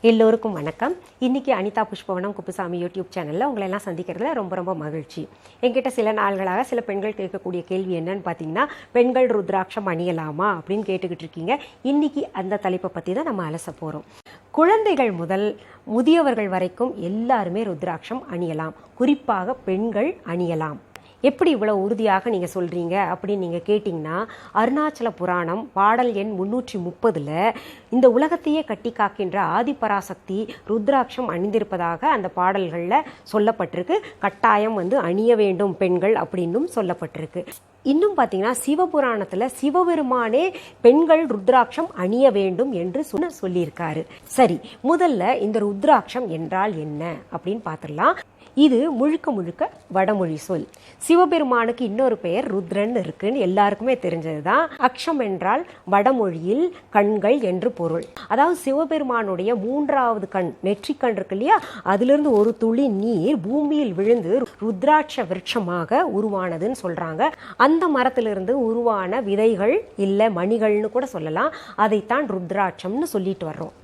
எல்லோருக்கும் வணக்கம். இன்னைக்கு அனிதா புஷ்பவனம் குப்புசாமி யூடியூப் சேனலில் உங்களை எல்லாம் சந்திக்கிறதுல ரொம்ப ரொம்ப மகிழ்ச்சி. என்கிட்ட சில நாள்களாக சில பெண்கள் கேட்கக்கூடிய கேள்வி என்னன்னு பார்த்தீங்கன்னா, பெண்கள் ருத்ராட்சம் அணியலாமா அப்படின்னு கேட்டுக்கிட்டு இருக்கீங்க. இன்னைக்கு அந்த தலைப்பை பற்றி தான் நம்ம அலச போகிறோம். குழந்தைகள் முதல் முதியவர்கள் வரைக்கும் எல்லாருமே ருத்ராட்சம் அணியலாம். குறிப்பாக பெண்கள் அணியலாம். எப்படி இவ்வளோ உறுதியாக நீங்கள் சொல்கிறீங்க அப்படின்னு நீங்கள் கேட்டிங்கன்னா, அருணாச்சல புராணம் பாடல் எண் 330 இந்த உலகத்தையே கட்டி காக்கின்ற ஆதிபராசக்தி ருத்ராட்சம் அணிந்திருப்பதாக அந்த பாடல்களில் சொல்லப்பட்டிருக்கு. கட்டாயம் அணிய வேண்டும் பெண்கள் அப்படின்னும் சொல்லப்பட்டிருக்கு. இன்னும் பார்த்தீங்கன்னா, சிவபுராணத்தில் சிவபெருமானே பெண்கள் ருத்ராட்சம் அணிய வேண்டும் என்று சொல்லியிருக்காரு. சரி, முதல்ல இந்த ருத்ராட்சம் என்றால் என்ன அப்படின்னு பார்த்துடலாம். இது முழுக்க முழுக்க வடமொழி சொல். சிவபெருமானுக்கு இன்னொரு பெயர் ருத்ரன் இருக்குன்னு எல்லாருக்குமே தெரிஞ்சதுதான். அக்ஷம் என்றால் வடமொழியில் கண்கள் என்று பொருள். அதாவது சிவபெருமானுடைய 3வது கண், நெற்றிக்கண் இருக்கு இல்லையா, அதிலிருந்து ஒரு துளி நீர் பூமியில் விழுந்து ருத்ராட்ச விருட்சமாக உருவானதுன்னு சொல்றாங்க. அந்த மரத்திலிருந்து உருவான விதைகள் இல்ல மணிகள்னு கூட சொல்லலாம். அதைத்தான் ருத்ராட்சம்னு சொல்லிட்டு வர்றோம்.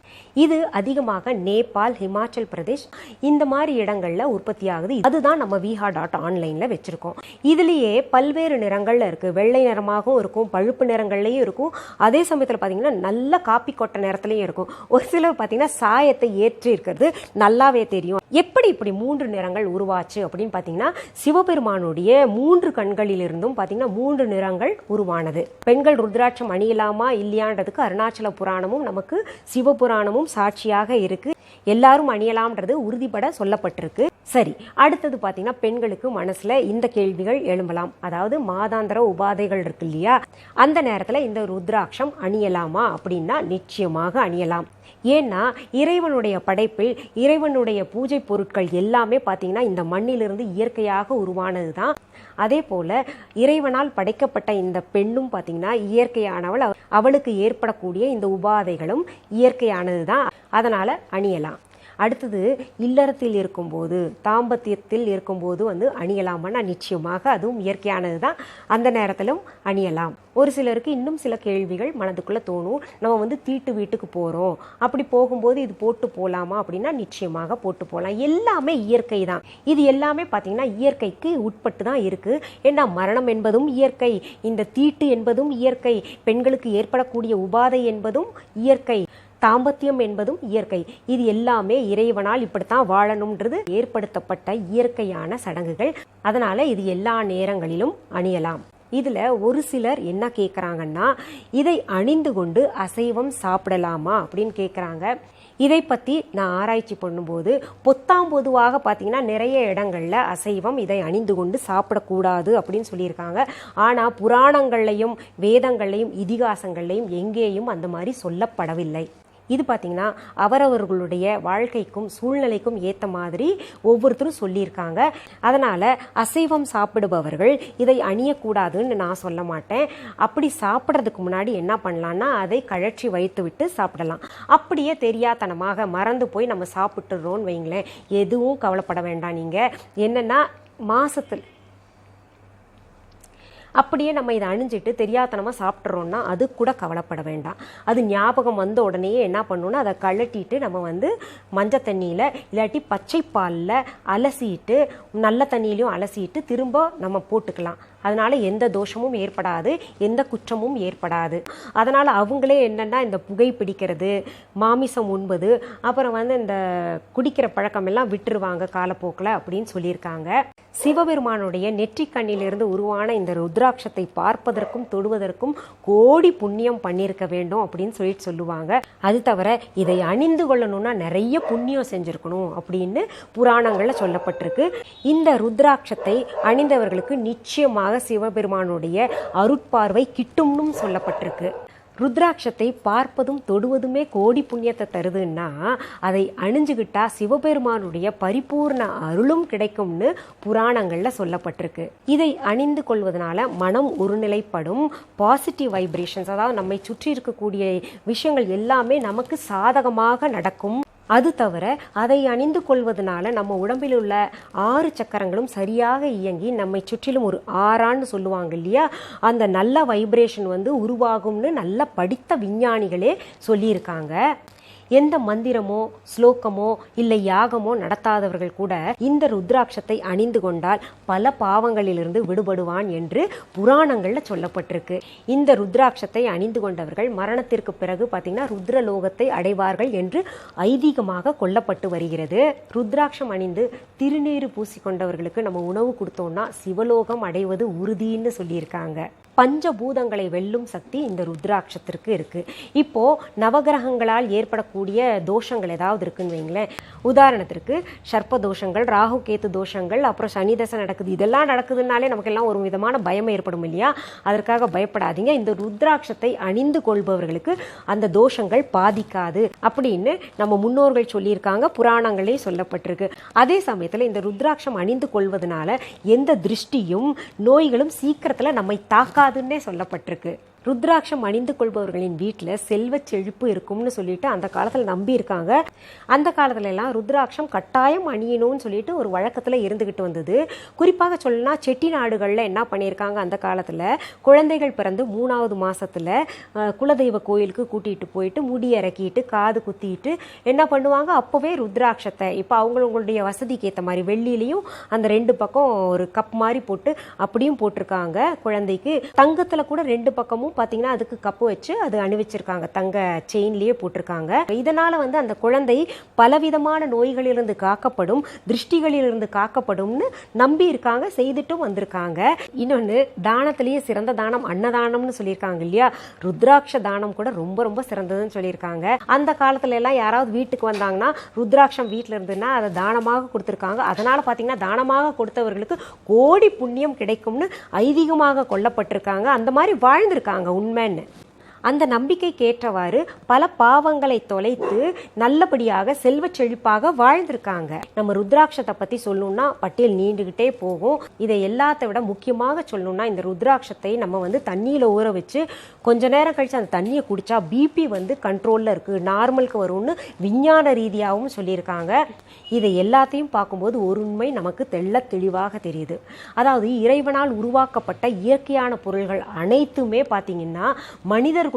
இது அதிகமாக நேபாள், ஹிமாச்சல் பிரதேஷ் இந்த மாதிரி இடங்கள்ல உற்பத்தி ஆகுது. அதுதான் நம்ம viha.online வச்சிருக்கோம். இதுலயே பல்வேறு நிறங்கள்ல இருக்கு. வெள்ளை நிறமாகவும் இருக்கும், பழுப்பு நிறங்கள்லயும் இருக்கும், அதே சமயத்தில் பார்த்தீங்கன்னா நல்ல காப்பி கொட்டை நிறத்துலையும் இருக்கும். ஒரு சிலர் பார்த்தீங்கன்னா சாயத்தை ஏற்றி இருக்கிறது நல்லாவே தெரியும். எப்படி இப்படி 3 நிறங்கள் உருவாச்சு அப்படின்னு பார்த்தீங்கன்னா, சிவபெருமானுடைய 3 கண்களிலிருந்தும் பார்த்தீங்கன்னா 3 நிறங்கள் உருவானது. பெண்கள் ருத்ராட்சம் அணியலாமா இல்லையான்றதுக்கு அருணாச்சல புராணமும் நமக்கு சிவபுராணமும் சாட்சியாக இருக்கு. எல்லாரும் அணியலாம்ன்றது உறுதிபட சொல்லப்பட்டிருக்கு. சரி, அடுத்தது பார்த்தீங்கன்னா, பெண்களுக்கு மனசுல இந்த கேள்விகள் எழும்பலாம். அதாவது மாதாந்திர உபாதைகள் இருக்கு இல்லையா, அந்த நேரத்தில் இந்த ருத்ராட்சம் அணியலாமா அப்படின்னா நிச்சயமாக அணியலாம். ஏன்னா இறைவனுடைய படைப்பில் இறைவனுடைய பூஜை பொருட்கள் எல்லாமே பார்த்தீங்கன்னா இந்த மண்ணிலிருந்து இயற்கையாக உருவானது தான். அதே போல இறைவனால் படைக்கப்பட்ட இந்த பெண்ணும் பார்த்தீங்கன்னா இயற்கையானவள். அவளுக்கு ஏற்படக்கூடிய இந்த உபாதைகளும் இயற்கையானது தான். அதனால அணியலாம். அடுத்தது, இல்லறத்தில் இருக்கும்போது, தாம்பத்தியத்தில் இருக்கும்போது அணியலாமான்னா நிச்சயமாக அதுவும் இயற்கையானது தான். அந்த நேரத்திலும் அணியலாம். ஒரு சிலருக்கு இன்னும் சில கேள்விகள் மனதுக்குள்ளே தோணும். நம்ம தீட்டு வீட்டுக்கு போகிறோம், அப்படி போகும்போது இது போட்டு போகலாமா அப்படின்னா நிச்சயமாக போட்டு போகலாம். எல்லாமே இயற்கை தான். இது எல்லாமே பார்த்தீங்கன்னா இயற்கைக்கு உட்பட்டு தான் இருக்குது. ஏன்னா மரணம் என்பதும் இயற்கை, இந்த தீட்டு என்பதும் இயற்கை, பெண்களுக்கு ஏற்படக்கூடிய உபாதை என்பதும் இயற்கை, தாம்பத்தியம் என்பதும் இயற்கை. இது எல்லாமே இறைவனால் இப்படித்தான் வாழணும்ன்றது ஏற்படுத்தப்பட்ட இயற்கையான சடங்குகள். அதனால இது எல்லா நேரங்களிலும் அணியலாம். இதுல ஒரு சிலர் என்ன கேட்குறாங்கன்னா, இதை அணிந்து கொண்டு அசைவம் சாப்பிடலாமா அப்படின்னு கேட்குறாங்க. இதை பற்றி நான் ஆராய்ச்சி பண்ணும்போது பொதுவாக பார்த்தீங்கன்னா நிறைய இடங்கள்ல அசைவம் இதை அணிந்து கொண்டு சாப்பிடக்கூடாது அப்படின்னு சொல்லியிருக்காங்க. ஆனால் புராணங்கள்லையும் வேதங்கள்லையும் இதிகாசங்கள்லையும் எங்கேயும் அந்த மாதிரி சொல்லப்படவில்லை. இது பார்த்தீங்கன்னா அவரவர்களுடைய வாழ்க்கைக்கும் சூழ்நிலைக்கும் ஏற்ற மாதிரி ஒவ்வொருத்தரும் சொல்லியிருக்காங்க. அதனால் அசைவம் சாப்பிடுபவர்கள் இதை அணியக்கூடாதுன்னு நான் சொல்ல மாட்டேன். அப்படி சாப்பிட்றதுக்கு முன்னாடி என்ன பண்ணலான்னா, அதை கழற்றி வைத்து விட்டு சாப்பிடலாம். அப்படியே தெரியாதனமாக மறந்து போய் நம்ம சாப்பிட்டுறோன்னு வைங்களேன், எதுவும் கவலைப்பட வேண்டாம். நீங்கள் என்னென்னா மாசத்தில் அப்படியே நம்ம இதை அணிஞ்சிட்டு தெரியாதனமாக சாப்பிட்றோன்னா அது கூட கவலைப்பட வேண்டாம். அது ஞாபகம் வந்த உடனேயே என்ன பண்ணணும்னா, அதை கழட்டிட்டு நம்ம மஞ்சள் தண்ணியில் இல்லாட்டி பச்சை பாலில் அலசிட்டு, நல்ல தண்ணியிலையும் அலசிட்டு திரும்ப நம்ம போட்டுக்கலாம். அதனால எந்த தோஷமும் ஏற்படாது, எந்த குற்றமும் ஏற்படாது. அதனால் அவங்களே என்னென்னா இந்த புகை பிடிக்கிறது, மாமிசம் உண்பது, அப்புறம் இந்த குடிக்கிற பழக்கம் எல்லாம் விட்டுருவாங்க காலப்போக்கில் அப்படின்னு சொல்லியிருக்காங்க. சிவபெருமானுடைய நெற்றிக்கண்ணிலிருந்து உருவான இந்த ருத்ராட்சத்தை பார்ப்பதற்கும் தொடுவதற்கும் கோடி புண்ணியம் பண்ணியிருக்க வேண்டும் அப்படின்னு சொல்லுவாங்க. அது தவிர இதை அணிந்து கொள்ளணும்னா நிறைய புண்ணியம் செஞ்சிருக்கணும் அப்படின்னு புராணங்கள்ல சொல்லப்பட்டிருக்கு. இந்த ருத்ராட்சத்தை அணிந்தவர்களுக்கு நிச்சயமாக சிவபெருமானுடைய அருட்பார்வை கிட்டும்னு சொல்லப்பட்டிருக்கு. ருத்ராட்சத்தை பார்ப்பதும் தொடுவதுமே கோடி புண்ணியத்தை தருதுன்னா, அதை அணிஞ்சுகிட்டா சிவபெருமானுடைய பரிபூர்ண அருளும் கிடைக்கும்னு புராணங்கள்ல சொல்லப்பட்டிருக்கு. இதை அணிந்து கொள்வதனால மனம் ஒருநிலைப்படும், பாசிட்டிவ் வைப்ரேஷன்ஸ், அதாவது நம்மை சுற்றி இருக்கக்கூடிய விஷயங்கள் எல்லாமே நமக்கு சாதகமாக நடக்கும். அது தவிர அதை அணிந்து கொள்வதனால நம்ம உடம்பில் உள்ள 6 சக்கரங்களும் சரியாக இயங்கி நம்மை சுற்றிலும் ஒரு ஆறான்னு சொல்லுவாங்க இல்லையா, அந்த நல்ல வைப்ரேஷன் உருவாகும்னு நல்ல படித்த விஞ்ஞானிகளே சொல்லியிருக்காங்க. எந்த மந்திரமோ ஸ்லோகமோ இல்லை யாகமோ நடத்தாதவர்கள் கூட இந்த ருத்ராட்சத்தை அணிந்து கொண்டால் பல பாவங்களிலிருந்து விடுபடுவான் என்று புராணங்கள்ல சொல்லப்பட்டிருக்கு. இந்த ருத்ராட்சத்தை அணிந்து கொண்டவர்கள் மரணத்திற்கு பிறகு பார்த்தீங்கன்னா ருத்ரலோகத்தை அடைவார்கள் என்று ஐதீகமாக கொள்ளப்பட்டு வருகிறது. ருத்ராட்சம் அணிந்து திருநீறு பூசிக்கொண்டவர்களுக்கு நம்ம உணவு கொடுத்தோம்னா சிவலோகம் அடைவது உறுதின்னு சொல்லியிருக்காங்க. பஞ்சபூதங்களை வெல்லும் சக்தி இந்த ருத்ராட்சத்திற்கு இருக்கு. இப்போ நவகிரகங்களால் ஏற்படக்கூடிய தோஷங்கள் ஏதாவது இருக்குன்னு வைங்களேன். உதாரணத்திற்கு சர்ப்ப தோஷங்கள், ராகு கேத்து தோஷங்கள், அப்புறம் சனி தசை நடக்குது, இதெல்லாம் நடக்குதுனாலே நமக்கு எல்லாம் ஒரு விதமான பயம் ஏற்படும் இல்லையா? அதற்காக பயப்படாதீங்க. இந்த ருத்ராட்சத்தை அணிந்து கொள்பவர்களுக்கு அந்த தோஷங்கள் பாதிக்காது அப்படின்னு நம்ம முன்னோர்கள் சொல்லியிருக்காங்க, புராணங்களே சொல்லப்பட்டிருக்கு. அதே சமயத்தில் இந்த ருத்ராட்சம் அணிந்து கொள்வதனால எந்த திருஷ்டியும் நோய்களும் சீக்கிரத்தில் நம்மை தாக்காதுன்னே சொல்லப்பட்டிருக்கு. ருத்ராட்சம் அணிந்து கொள்பவர்களின் வீட்டில் செல்வ செழிப்பு இருக்கும்னு சொல்லிட்டு அந்த காலத்தில் நம்பி இருக்காங்க. அந்த காலத்துல எல்லாம் ருத்ராட்சம் கட்டாயம் அணியணும்னு சொல்லிட்டு ஒரு வழக்கத்தில் இருந்துகிட்டு வந்தது. குறிப்பாக சொல்லணும்னா செட்டி நாடுகளில் என்ன பண்ணியிருக்காங்க, அந்த காலத்தில் குழந்தைகள் பிறந்து 3வது மாசத்துல குலதெய்வ கோயிலுக்கு கூட்டிகிட்டு போயிட்டு முடி இறக்கிட்டு காது குத்திட்டு என்ன பண்ணுவாங்க, அப்போவே ருத்ராட்சத்தை இப்போ அவங்களுடைய வசதிக்கு ஏற்ற மாதிரி வெள்ளிலையும் அந்த 2 பக்கம் ஒரு கப் மாதிரி போட்டு அப்படியும் போட்டிருக்காங்க. குழந்தைக்கு தங்கத்தில் கூட 2 பக்கமும் பார்த்தீங்கன்னா அதுக்கு கப்பு வச்சு அது அணிவிச்சிருக்காங்க, தங்க செயின்லயே போட்டிருக்காங்க. இதனால அந்த குழந்தை பலவிதமான நோய்களிலிருந்து காக்கப்படும், திருஷ்டிகளிலிருந்து காக்கப்படும்னு நம்பி இருக்காங்க, செய்துட்டும் வந்திருக்காங்க. இன்னொன்று, தானத்திலேயே சிறந்த தானம் அன்னதானம்னு சொல்லியிருக்காங்க இல்லையா? ருத்ராட்ச தானம் கூட ரொம்ப ரொம்ப சிறந்ததுன்னு சொல்லியிருக்காங்க. அந்த காலத்துல எல்லாம் யாராவது வீட்டுக்கு வந்தாங்கன்னா ருத்ராட்சம் வீட்டில் இருந்ததுன்னா அதை தானமாக கொடுத்துருக்காங்க. அதனால பார்த்தீங்கன்னா தானமாக கொடுத்தவர்களுக்கு கோடி புண்ணியம் கிடைக்கும்னு ஐதீகமாக கொல்லப்பட்டிருக்காங்க. அந்த மாதிரி வாழ்ந்திருக்காங்க உண்மைன்னு. அந்த நம்பிக்கைக்கு ஏற்றவாறு பல பாவங்களை தொலைத்து நல்லபடியாக செல்வ செழிப்பாக வாழ்ந்திருக்காங்க. நம்ம ருத்ராட்சத்தை பத்தி சொல்லணும்னா பட்டியல் நீண்டுகிட்டே போகும். இதை எல்லாத்த விட முக்கியமாக சொல்லணும்னா இந்த ருத்ராட்சத்தை நம்ம தண்ணியில ஊற வச்சு கொஞ்ச நேரம் கழிச்சு அந்த தண்ணியை குடிச்சா பிபி கண்ட்ரோல்ல இருக்கு, நார்மலுக்கு வரும்னு விஞ்ஞான ரீதியாகவும் சொல்லியிருக்காங்க. இதை எல்லாத்தையும் பார்க்கும்போது ஒரு உண்மை நமக்கு தெளிவாக தெரியுது. அதாவது இறைவனால் உருவாக்கப்பட்ட இயற்கையான பொருள்கள் அனைத்துமே பார்த்தீங்கன்னா மனிதர்களுடைய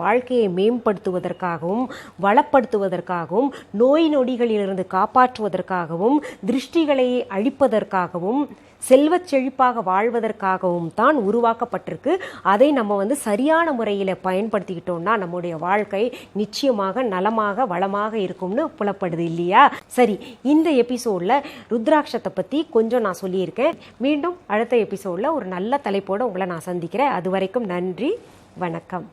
வாழ்க்கையை மேம்படுத்துவதற்காகவும் வளப்படுத்துவதற்காகவும் நோய் நொடிகளிலிருந்து காப்பாற்றுவதற்காகவும் திருஷ்டிகளை அழிப்பதற்காகவும் செல்வ செழிப்பாக வாழ்வதற்காகவும் தான் உருவாக்கப்பட்டிருக்கு. அதை நம்ம சரியான முறையில் பயன்படுத்திக்கிட்டோம்னா நம்முடைய வாழ்க்கை நிச்சயமாக நலமாக வளமாக இருக்கும்னு புலப்படுது இல்லையா? சரி, இந்த எபிசோட்ல ருத்ராட்சத்தை பத்தி கொஞ்சம் நான் சொல்லியிருக்கேன். மீண்டும் அடுத்த எபிசோட்ல ஒரு நல்ல தலைப்போடு உங்களை நான் சந்திக்கிறேன். அது வரைக்கும் நன்றி, வணக்கம்.